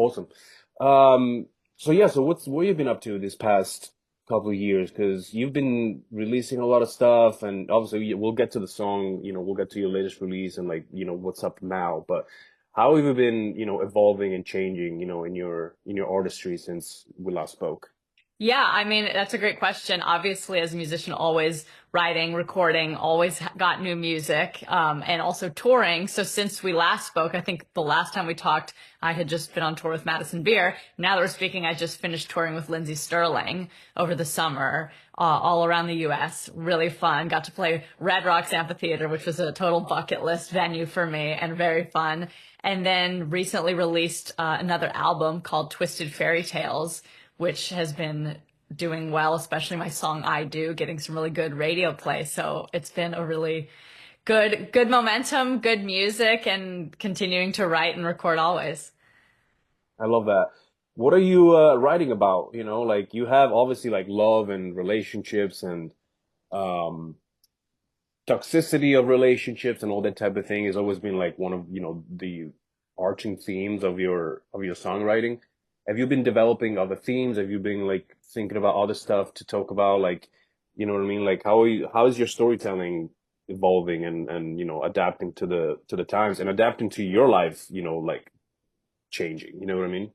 Awesome. Um, so yeah, so what you been up to this past couple of years? Because you've been releasing a lot of stuff, and obviously we'll get to the song. We'll get to your latest release and like what's up now. But how have you been evolving and changing in your artistry since we last spoke? Yeah, I mean, that's a great question. Obviously, as a musician, always writing, recording, always got new music, and also touring. So since we last spoke, I think the last time we talked, I had just been on tour with Madison Beer. Now that we're speaking, I just finished touring with Lindsey Sterling over the summer, all around the US. Really fun. Got to play Red Rocks Amphitheater, which was a total bucket list venue for me and very fun. And then recently released, another album called Twisted Fairy Tales, which has been doing well, especially my song I Do, getting some really good radio play. So it's been a really good momentum, good music, and continuing to write and record always. I love that. What are you writing about? Like you have obviously like love and relationships and um toxicity of relationships and all that type of thing has always been like one of the arching themes of your songwriting. Have you been developing other themes? Have you been like thinking about other stuff to talk about? Like, you know what I mean? Like how is your storytelling evolving and adapting to the times and adapting to your life, like changing. You know what I mean?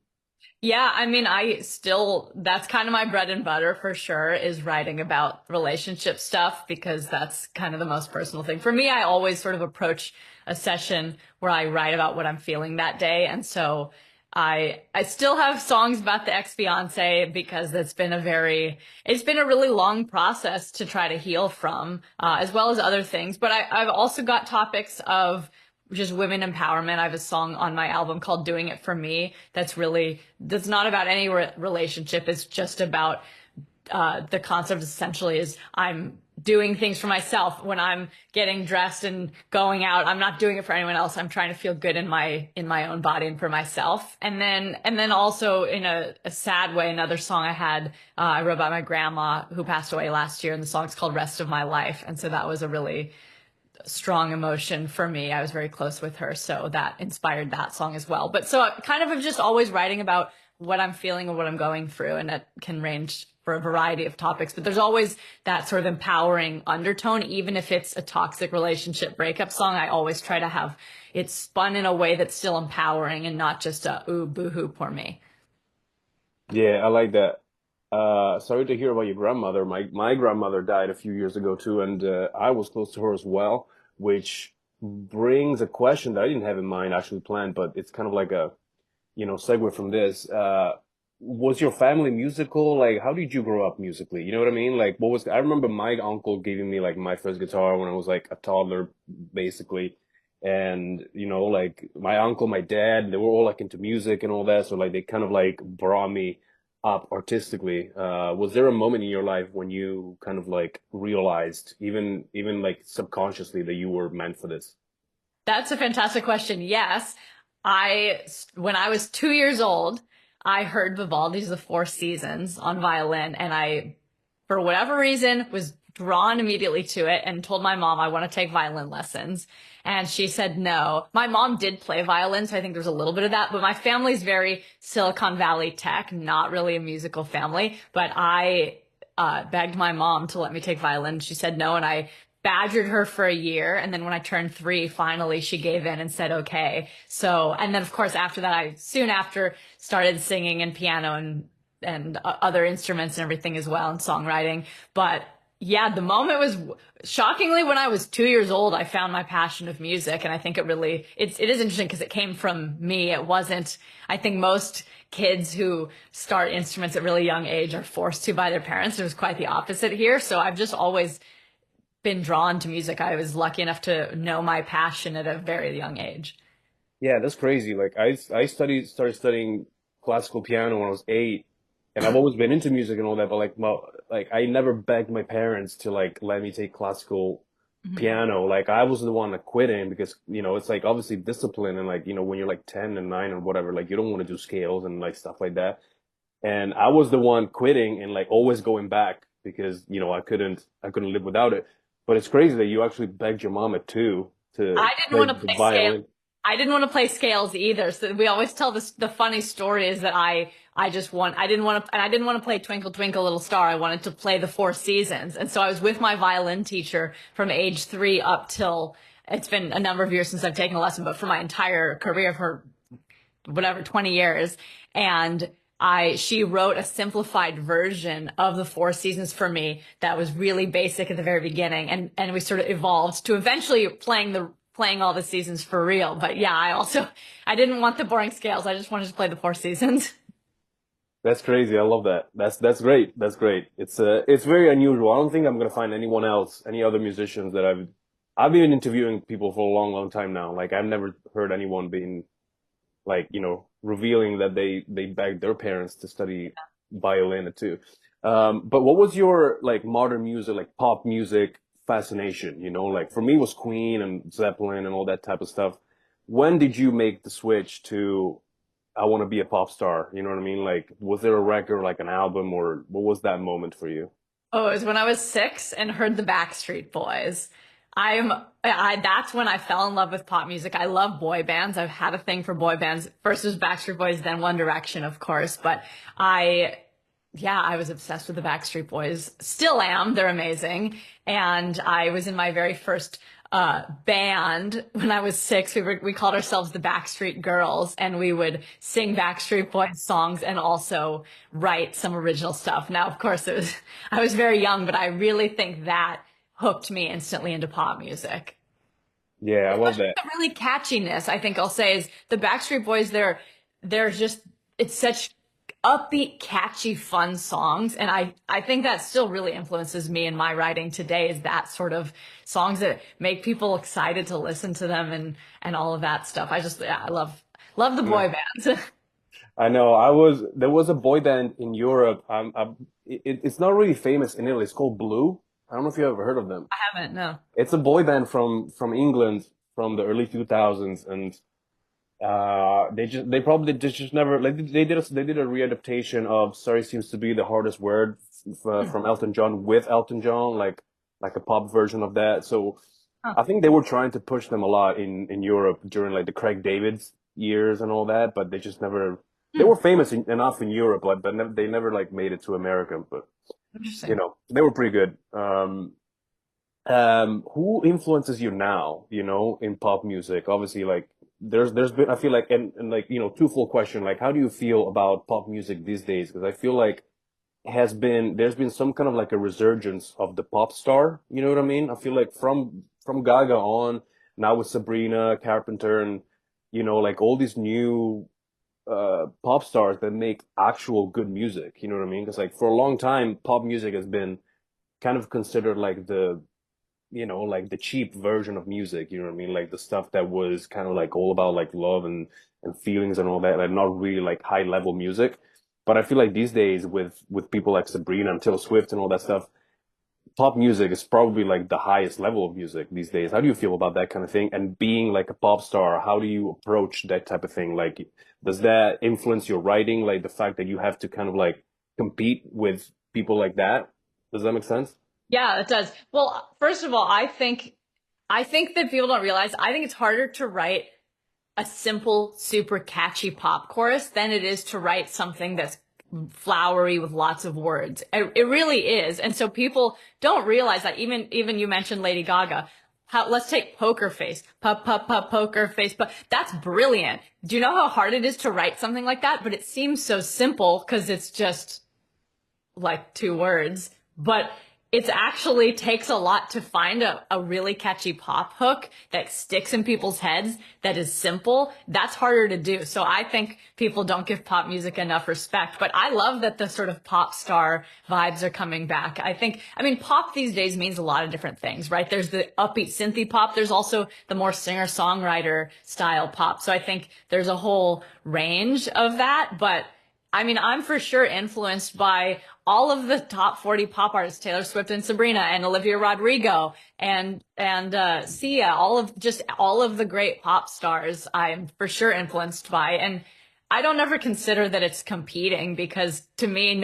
Yeah, I mean, that's kind of my bread and butter for sure, is writing about relationship stuff because that's kind of the most personal thing. For me, I always sort of approach a session where I write about what I'm feeling that day. And so I still have songs about the ex-fiance because it's been a really long process to try to heal from, as well as other things. But I've also got topics of just women empowerment. I have a song on my album called Doing It For Me that's not about any relationship. It's just about the concept essentially is I'm doing things for myself when I'm getting dressed and going out. I'm not doing it for anyone else. I'm trying to feel good in my own body and for myself. And then also in a sad way, another song I wrote about my grandma who passed away last year, and the song's called Rest of My Life. And so that was a really strong emotion for me. I was very close with her, so that inspired that song as well. But so I kind of am just always writing about what I'm feeling and what I'm going through, and that can range for a variety of topics. But there's always that sort of empowering undertone, even if it's a toxic relationship breakup song. I always try to have it spun in a way that's still empowering and not just a ooh boo-hoo poor me. Yeah, I like that. Sorry to hear about your grandmother. My grandmother died a few years ago too, and I was close to her as well, which brings a question that I didn't have in mind actually planned, but it's kind of like a segue from this. Was your family musical? Like, how did you grow up musically? You know what I mean? Like, I remember my uncle giving me like my first guitar when I was like a toddler, basically. And, like my uncle, my dad, they were all like into music and all that. So like they kind of like brought me up artistically. Was there a moment in your life when you kind of like realized, even like subconsciously, that you were meant for this? That's a fantastic question. Yes. When I was 2 years old, I heard Vivaldi's The Four Seasons on violin, and for whatever reason, was drawn immediately to it and told my mom I want to take violin lessons. And she said no. My mom did play violin, so I think there's a little bit of that, but my family's very Silicon Valley tech, not really a musical family. But I begged my mom to let me take violin. She said no, and I badgered her for a year. And then when I turned 3, finally she gave in and said, okay. So, and then of course after that, I soon after started singing and piano and other instruments and everything as well and songwriting. But yeah, the moment was shockingly when I was 2 years old, I found my passion of music. And I think it is interesting because it came from me. It wasn't, I think most kids who start instruments at really young age are forced to by their parents. It was quite the opposite here. So I've just always been drawn to music. I was lucky enough to know my passion at a very young age. Yeah, that's crazy. Like I started studying classical piano when I was 8, and I've always been into music and all that, but like I never begged my parents to like let me take classical Mhm. piano. Like I was the one that quit in because it's like obviously discipline and like when you're like 10 and 9 or whatever, like you don't want to do scales and like stuff like that. And I was the one quitting and like always going back because I couldn't live without it. But it's crazy that you actually begged your mom at 2 to I didn't play want to the play scale. violin. I didn't want to play scales either. So we always tell this, the funny story is that I just want, I didn't want to, and I didn't want to play Twinkle Twinkle Little Star. I wanted to play the Four Seasons. And so I was with my violin teacher from age 3 up till, it's been a number of years since I've taken a lesson, but for my entire career, for whatever, 20 years. And she wrote a simplified version of the Four Seasons for me that was really basic at the very beginning. And we sort of evolved to eventually playing all the seasons for real. But yeah, I didn't want the boring scales. I just wanted to play the Four Seasons. That's crazy. I love that. That's great. That's great. It's very unusual. I don't think I'm gonna find anyone else, any other musicians that I've been interviewing people for a long, long time now. Like I've never heard anyone being like, revealing that they begged their parents to study violin too. But what was your like modern music, like pop music fascination? Like for me it was Queen and Zeppelin and all that type of stuff. When did you make the switch to I want to be a pop star? You know what I mean? Like, was there a record, like an album, or what was that moment for you? Oh, it was when I was 6 and heard the Backstreet Boys. That's when I fell in love with pop music. I love boy bands. I've had a thing for boy bands. First was Backstreet Boys, then One Direction, of course. But yeah, I was obsessed with the Backstreet Boys. Still am. They're amazing. And I was in my very first band when I was 6. We called ourselves the Backstreet Girls, and we would sing Backstreet Boys songs and also write some original stuff. Now, of course, I was very young, but I really think that hooked me instantly into pop music. Yeah, I love that. The really catchiness, I think I'll say, is the Backstreet Boys. They're just, it's such upbeat, catchy, fun songs. And I think that still really influences me in my writing today, is that sort of songs that make people excited to listen to them and all of that stuff. Yeah, I love the I know. boy bands. I know. There was a boy band in Europe. It's not really famous in Italy. It's called Blue. I don't know if you ever heard of them. I haven't, no. It's a boy band from England from the early 2000s, and they probably just never like they did a readaptation of "Sorry Seems to Be the Hardest Word" Hmm. from Elton John with Elton John, like a pop version of that. So Huh. I think they were trying to push them a lot in Europe during like the Craig David's years and all that, but they just never. They Hmm. were famous enough in Europe, like, but they never like made it to America. But Interesting. they were pretty good. Who influences you now, in pop music? Obviously, like there's been I feel like and like, twofold question, like how do you feel about pop music these days? Because I feel like there's been some kind of like a resurgence of the pop star, you know what I mean? I feel like from Gaga on, now with Sabrina Carpenter and like all these new pop stars that make actual good music, you know what I mean? Because like for a long time, pop music has been kind of considered like like the cheap version of music, you know what I mean? Like the stuff that was kind of like all about like love and feelings and all that, like not really like high level music. But I feel like these days with people like Sabrina and Taylor Swift and all that stuff, pop music is probably like the highest level of music these days. How do you feel about that kind of thing? And being like a pop star, how do you approach that type of thing? Like, does that influence your writing? Like the fact that you have to kind of like compete with people like that? Does that make sense? Yeah, it does. Well, first of all, I think that people don't realize, I think it's harder to write a simple, super catchy pop chorus than it is to write something that's flowery with lots of words. It really is. And so people don't realize that. Even you mentioned Lady Gaga. Let's take Poker Face. Poker Face. But that's brilliant. Do you know how hard it is to write something like that? But it seems so simple because it's just like 2 words, but it's actually takes a lot to find a really catchy pop hook that sticks in people's heads that is simple. That's harder to do. So I think people don't give pop music enough respect, but I love that the sort of pop star vibes are coming back. I mean, pop these days means a lot of different things, right? There's the upbeat synthy pop. There's also the more singer-songwriter style pop. So I think there's a whole range of that, but I mean, I'm for sure influenced by all of the top 40 pop artists, Taylor Swift and Sabrina and Olivia Rodrigo and Sia, all of the great pop stars I'm for sure influenced by. And I don't ever consider that it's competing because to me,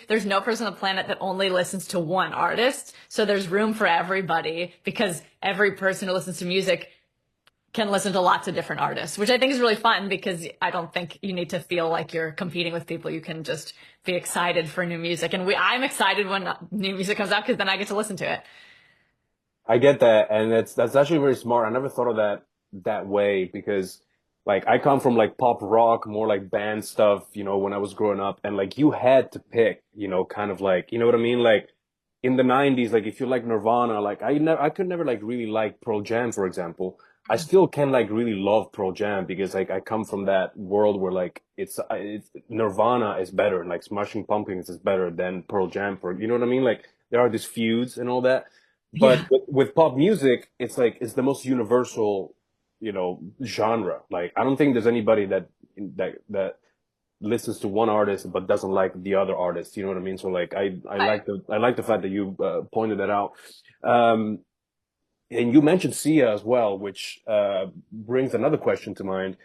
there's no person on the planet that only listens to one artist. So there's room for everybody because every person who listens to music can listen to lots of different artists, which I think is really fun because I don't think you need to feel like you're competing with people. You can just be excited for new music. And I'm excited when new music comes out because then I get to listen to it. I get that, and that's actually very smart. I never thought of that way because like I come from like pop rock, more like band stuff, when I was growing up, and like you had to pick, kind of like, you know what I mean? Like in the 90s, like if you like Nirvana, like I could never like really like Pearl Jam, for example. I still can like really love Pearl Jam because like I come from that world where like it's Nirvana is better and like Smashing Pumpkins is better than Pearl Jam, for you know what I mean? Like there are these feuds and all that. But Yeah. with pop music, it's like it's the most universal, genre. Like I don't think there's anybody that listens to one artist but doesn't like the other artist. You know what I mean? So like I like the fact that you pointed that out. Um, and you mentioned Sia as well, which brings another question to mind.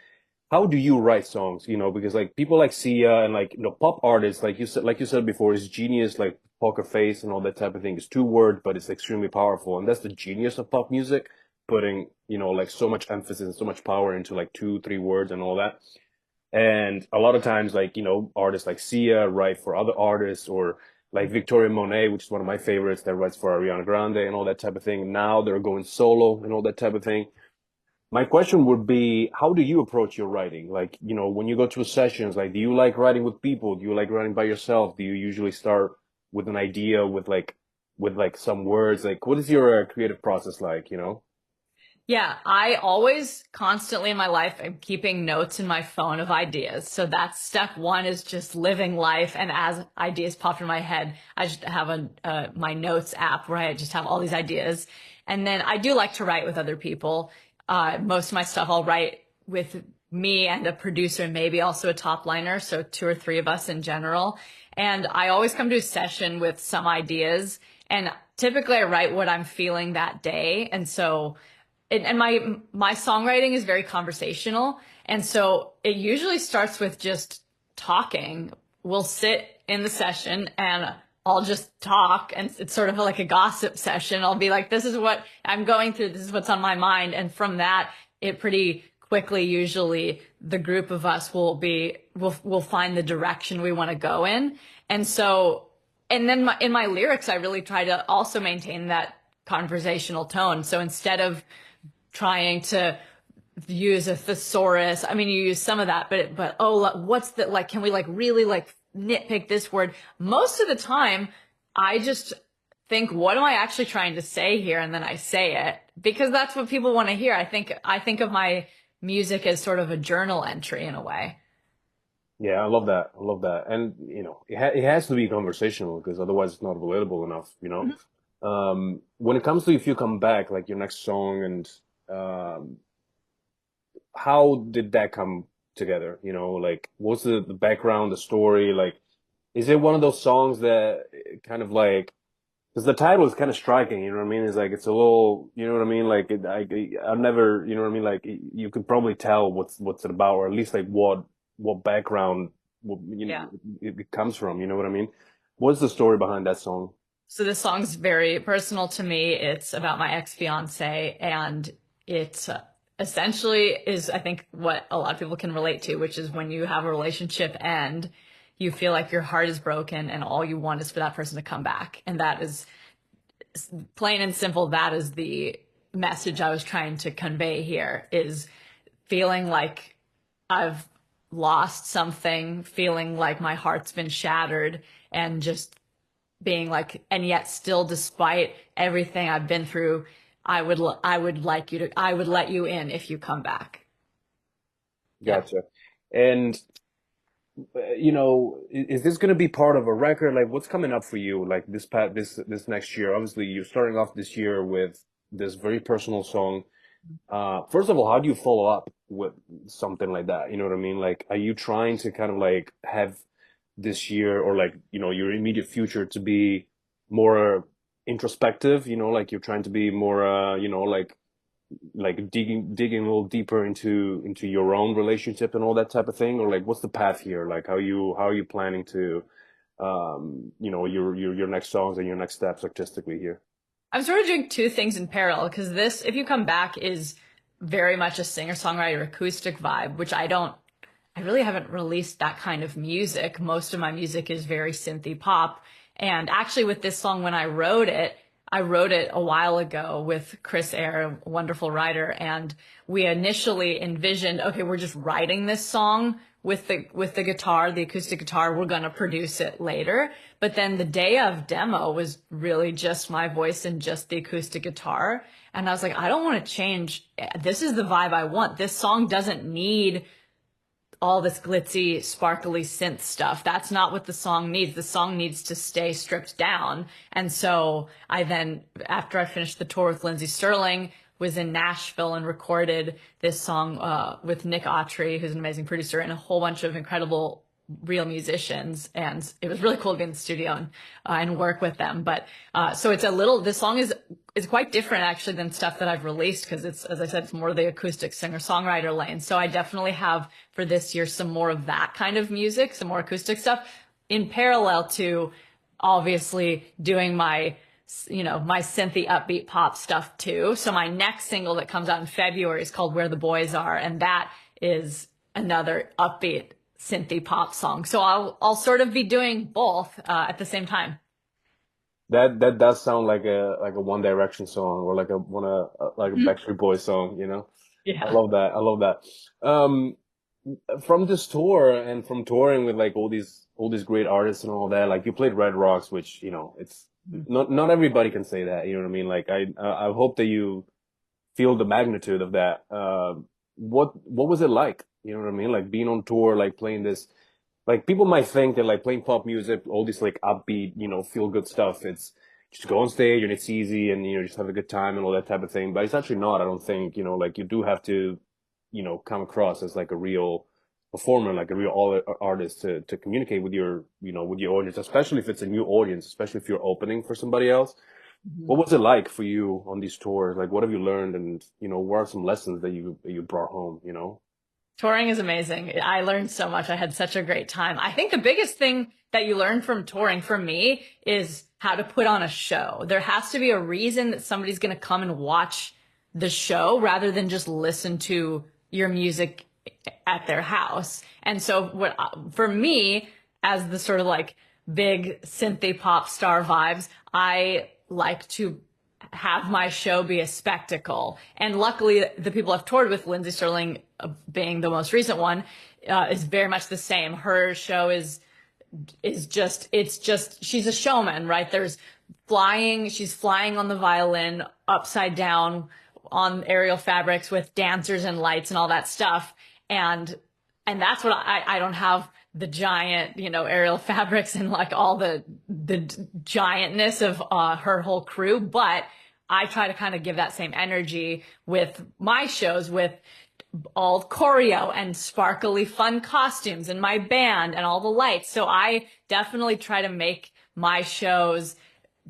How do you write songs? Because like people like Sia and like pop artists, like you said before, is genius, like Poker Face and all that type of thing. It's two word, but it's extremely powerful, and that's the genius of pop music, putting like so much emphasis and so much power into like two, three words and all that. And a lot of times, like artists like Sia write for other artists, or like Victoria Monet, which is one of my favorites, that writes for Ariana Grande and all that type of thing. Now they're going solo and all that type of thing. My question would be, how do you approach your writing? Like, when you go to sessions, like, do you like writing with people? Do you like writing by yourself? Do you usually start with an idea with like some words? Like, what is your creative process like? Yeah, I always constantly in my life am keeping notes in my phone of ideas. So that's step one is just living life. And as ideas pop in my head, I just have my notes app where I just have all these ideas. And then I do like to write with other people. Most of my stuff I'll write with me and a producer, and maybe also a top liner. So two or three of us in general. And I always come to a session with some ideas. And typically I write what I'm feeling that day. And so and my songwriting is very conversational, and so it usually starts with just talking. We'll sit in the session and I'll just talk, and it's sort of like a gossip session. I'll be like, this is what I'm going through, this is what's on my mind, and from that it pretty quickly, usually the group of us will find the direction we want to go in. And so and then in my lyrics I really try to also maintain that conversational tone. So instead of trying to use a thesaurus. I mean, you use some of that, but oh, what's the like? Can we like really like nitpick this word? Most of the time, I just think, what am I actually trying to say here? And then I say it because that's what people want to hear. I think of my music as sort of a journal entry in a way. Yeah, I love that. I love that. And, it has to be conversational because otherwise it's not relatable enough. When it comes to If You Come Back, like your next song, and um, how did that come together? Like what's the background, the story? Like, is it one of those songs that kind of like, because the title is kind of striking, you know what I mean? It's like, it's a little, you know what I mean? Like, I've never, you know what I mean? Like, you could probably tell what's it about, or at least like what background, Yeah. it comes from, you know what I mean? What's the story behind that song? So this song's very personal to me. It's about my ex-fiance, and it essentially is, I think, what a lot of people can relate to, which is when you have a relationship and you feel like your heart is broken and all you want is for that person to come back. And that is plain and simple. That is the message I was trying to convey here, is feeling like I've lost something, feeling like my heart's been shattered, and just being like, and yet still, despite everything I've been through, I would let you in if you come back. Yeah. Gotcha. And is this going to be part of a record? Like, what's coming up for you? Like this next year? Obviously, you're starting off this year with this very personal song. First of all, how do you follow up with something like that? You know what I mean? Like, are you trying to kind of like have this year, or like, your immediate future to be more introspective? Like you're trying to be more, like digging a little deeper into your own relationship and all that type of thing, or like what's the path here? Like how are you planning to, your next songs and your next steps artistically here? I'm sort of doing two things in parallel because this, if you come back, is very much a singer-songwriter acoustic vibe, which I really haven't released that kind of music. Most of my music is very synthy pop. And actually with this song, when I wrote it a while ago with Chris Eyre, a wonderful writer. And we initially envisioned, okay, we're just writing this song with the guitar, the acoustic guitar. We're going to produce it later. But then the day of demo was really just my voice and just the acoustic guitar. And I was like, I don't want to change. This is the vibe I want. This song doesn't need all this glitzy, sparkly synth stuff. That's not what the song needs. The song needs to stay stripped down. And so I then, after I finished the tour with Lindsey Sterling, was in Nashville and recorded this song with Nick Audriix, who's an amazing producer, and a whole bunch of incredible real musicians. And it was really cool to be in the studio and work with them. But so it's a little, this song is quite different actually than stuff that I've released because it's, as I said, it's more the acoustic singer-songwriter lane. So I definitely have for this year some more of that kind of music, some more acoustic stuff in parallel to obviously doing my my synthy upbeat pop stuff too. So my next single that comes out in February is called Where the Boys Are, and that is another upbeat synthy pop song. So I'll sort of be doing both at the same time. That does sound like a One Direction song or like a like a Backstreet Boys song, you know? I Yeah. love that. I love that. From this tour and from touring with like all these great artists and all that, like you played Red Rocks, which, you know, it's not everybody can say that, you know what I mean? Like I hope that you feel the magnitude of that. What was it like? You know what I mean? Like being on tour, like playing this, like people might think that like playing pop music, all this like upbeat, you know, feel good stuff. It's just go on stage and it's easy and you know just have a good time and all that type of thing. But it's actually not. I don't think you know like you do have to, you know, come across as like a real performer, like a real artist to communicate with your you know with your audience, especially if it's a new audience, especially if you're opening for somebody else. Mhm. What was it like for you on these tours? Like, what have you learned, and you know, what are some lessons that you brought home? You know. Touring is amazing. I learned so much. I had such a great time. I think the biggest thing that you learn from touring for me is how to put on a show. There has to be a reason that somebody's going to come and watch the show rather than just listen to your music at their house. And so what for me as the sort of like big synthy pop star vibes, I like to have my show be a spectacle. And luckily, the people I've toured with, Lindsey Sterling being the most recent one, is very much the same. Her show is just it's just she's a showman, right? She's flying on the violin upside down on aerial fabrics with dancers and lights and all that stuff. And that's what I don't have the giant, aerial fabrics and like all the giantness of her whole crew, but I try to kind of give that same energy with my shows with all choreo and sparkly fun costumes and my band and all the lights. So I definitely try to make my shows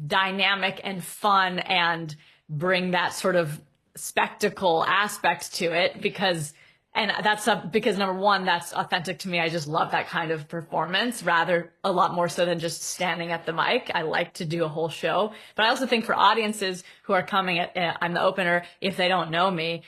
dynamic and fun and bring that sort of spectacle aspect to it because number one, that's authentic to me. I just love that kind of performance rather a lot more so than just standing at the mic. I like to do a whole show, but I also think for audiences who are coming I'm the opener, if they don't know me,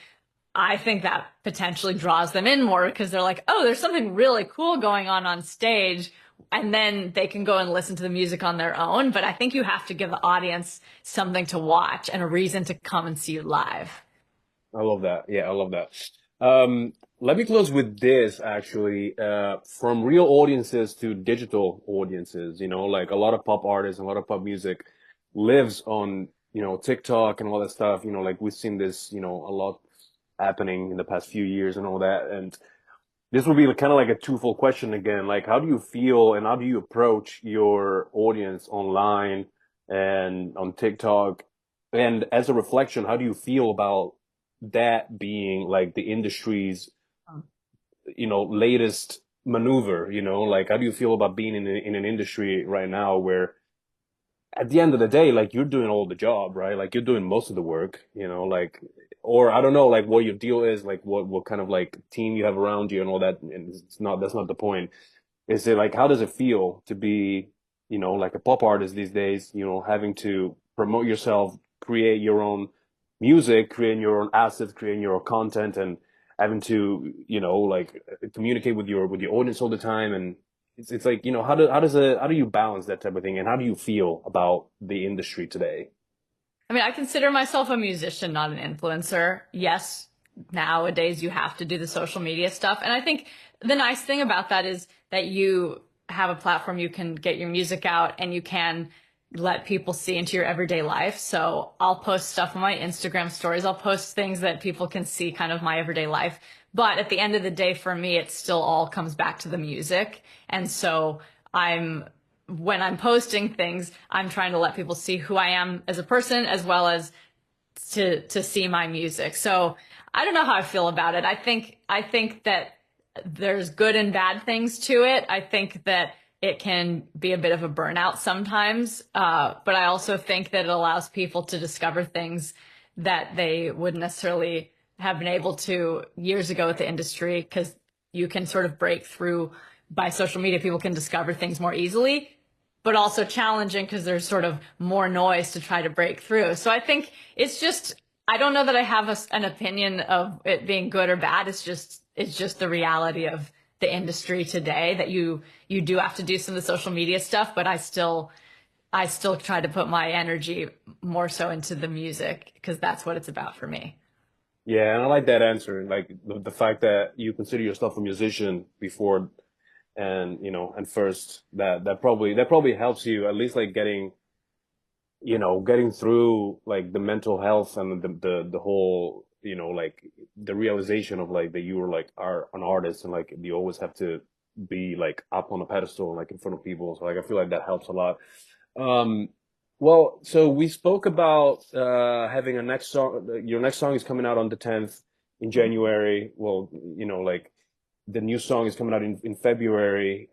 I think that potentially draws them in more because they're like, oh, there's something really cool going on stage. And then they can go and listen to the music on their own. But I think you have to give the audience something to watch and a reason to come and see you live. I love that. Yeah, I love that. Let me close with this actually. From real audiences to digital audiences, you know, like a lot of pop artists and a lot of pop music lives on, you know, TikTok and all that stuff. You know, like we've seen this, you know, a lot happening in the past few years and all that. And this will be kind of like a twofold question again. Like, how do you feel and how do you approach your audience online and on TikTok? And as a reflection, how do you feel about that being like the industry's, you know, latest maneuver? You know, like, how do you feel about being in an industry right now where at the end of the day, like you're doing all the job, right? Like you're doing most of the work, you know, like, or I don't know, like what your deal is, like what kind of like team you have around you and all that. And that's not the point. Is it like, how does it feel to be, you know, like a pop artist these days, you know, having to promote yourself, create your own music, creating your own assets, creating your own content, and having to, like communicate with your audience all the time. And it's like, how do you balance that type of thing, and how do you feel about the industry today? I mean, I consider myself a musician, not an influencer. Yes, nowadays you have to do the social media stuff. And I think the nice thing about that is that you have a platform, you can get your music out and you can let people see into your everyday life. So I'll post stuff on my Instagram stories. I'll post things that people can see kind of my everyday life. But at the end of the day, for me, it still all comes back to the music. And so I'm when I'm posting things, I'm trying to let people see who I am as a person as well as to see my music. So I don't know how I feel about it. I think that there's good and bad things to it. I think that it can be a bit of a burnout sometimes, but I also think that it allows people to discover things that they wouldn't necessarily have been able to years ago with the industry because you can sort of break through by social media. People can discover things more easily, but also challenging because there's sort of more noise to try to break through. So I think it's just, I don't know that I have an opinion of it being good or bad. It's just the reality of the industry today that you do have to do some of the social media stuff, but I still try to put my energy more so into the music because that's what it's about for me. Yeah, and I like that answer. Like the fact that you consider yourself a musician before and and first, that probably helps you at least like getting through like the mental health and the whole, like the realization of like that you were like are an artist, and like you always have to be like up on a pedestal, like in front of people. So like I feel like that helps a lot. Um, well, so we spoke about having a next song. Your next song is coming out on the 10th in January. Well, like the new song is coming out in February.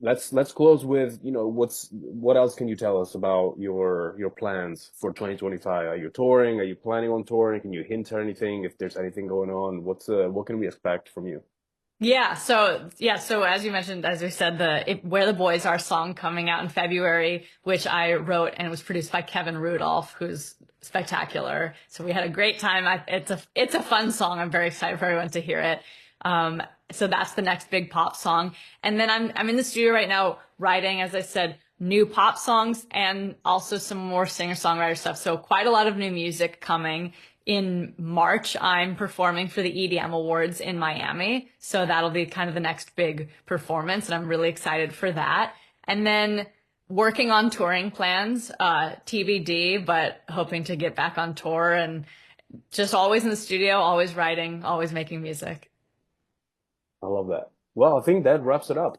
Let's close with, what else can you tell us about your plans for 2025? Are you touring? Are you planning on touring? Can you hint at anything if there's anything going on? What can we expect from you? So as you mentioned, as we said, Where the Boys Are song coming out in February, which I wrote and was produced by Kevin Rudolph, who's spectacular. So we had a great time. It's a fun song. I'm very excited for everyone to hear it. So that's the next big pop song. And then I'm in the studio right now writing, as I said, new pop songs and also some more singer-songwriter stuff. So quite a lot of new music coming. In March, I'm performing for the EDM Awards in Miami. So that'll be kind of the next big performance, and I'm really excited for that. And then working on touring plans, TBD, but hoping to get back on tour and just always in the studio, always writing, always making music. I love that. Well, I think that wraps it up.